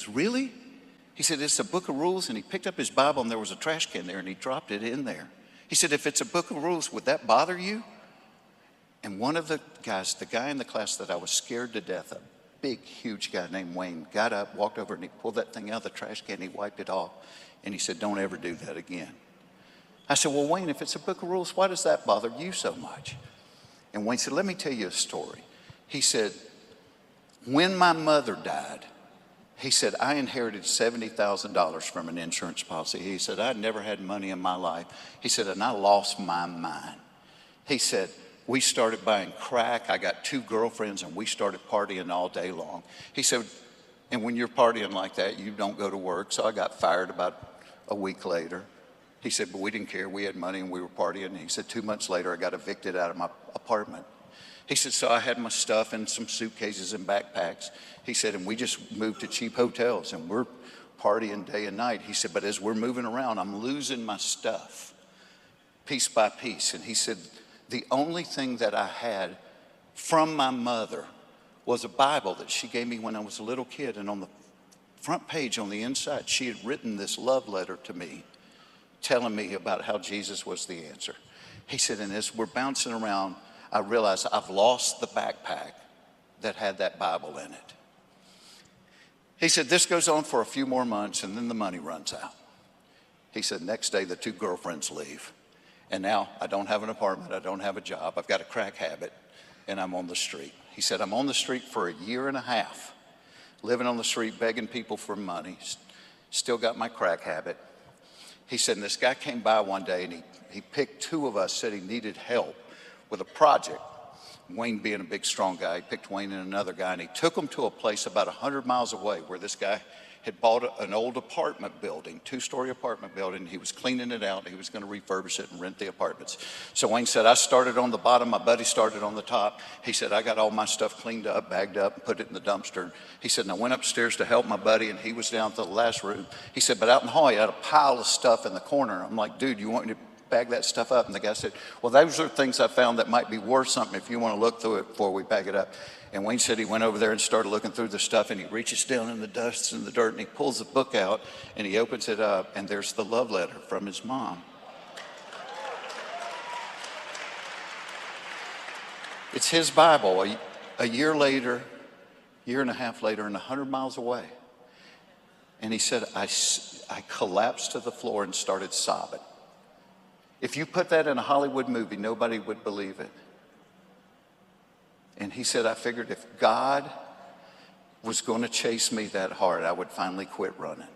said, really? He said, it's a book of rules. And he picked up his Bible and there was a trash can there and he dropped it in there. He said, if it's a book of rules, would that bother you? And one of the guys, the guy in the class that I was scared to death of, big, huge guy named Wayne, got up, walked over, and he pulled that thing out of the trash can, he wiped it off, and he said, don't ever do that again. I said, well, Wayne, if it's a book of rules, why does that bother you so much? And Wayne said, let me tell you a story. He said, when my mother died, he said, I inherited $70,000 from an insurance policy. He said, I'd never had money in my life. He said, and I lost my mind. He said, we started buying crack. I got 2 girlfriends and we started partying all day long. He said, and when you're partying like that, you don't go to work. So I got fired about a week later. He said, but we didn't care. We had money and we were partying. And he said, 2 months later, I got evicted out of my apartment. He said, so I had my stuff in some suitcases and backpacks. He said, and we just moved to cheap hotels and we're partying day and night. He said, but as we're moving around, I'm losing my stuff piece by piece. And he said, the only thing that I had from my mother was a Bible that she gave me when I was a little kid. And on the front page, on the inside, she had written this love letter to me, telling me about how Jesus was the answer. He said, and as we're bouncing around, I realized I've lost the backpack that had that Bible in it. He said, this goes on for a few more months and then the money runs out. He said, next day the 2 girlfriends leave. And now I don't have an apartment, I don't have a job, I've got a crack habit, and I'm on the street. He said, I'm on the street for a year and a half, living on the street, begging people for money, still got my crack habit. He said, and this guy came by one day and he picked 2 of us, said he needed help with a project. Wayne being a big, strong guy, he picked Wayne and another guy, and he took them to a place about 100 miles away where this guy had bought an old apartment building, 2-story apartment building. He was cleaning it out. He was going to refurbish it and rent the apartments. So Wayne said, I started on the bottom. My buddy started on the top. He said, I got all my stuff cleaned up, bagged up, and put it in the dumpster. He said, and I went upstairs to help my buddy, and he was down to the last room. He said, but out in the hall, he had a pile of stuff in the corner. I'm like, dude, you want me to bag that stuff up? And the guy said, well, those are things I found that might be worth something if you want to look through it before we bag it up. And Wayne said he went over there and started looking through the stuff, and he reaches down in the dust and the dirt, and he pulls the book out, and he opens it up, and there's the love letter from his mom. It's his Bible. A year later, year and a half later, and 100 miles away. And he said, I collapsed to the floor and started sobbing. If you put that in a Hollywood movie, nobody would believe it. And he said, I figured if God was going to chase me that hard, I would finally quit running.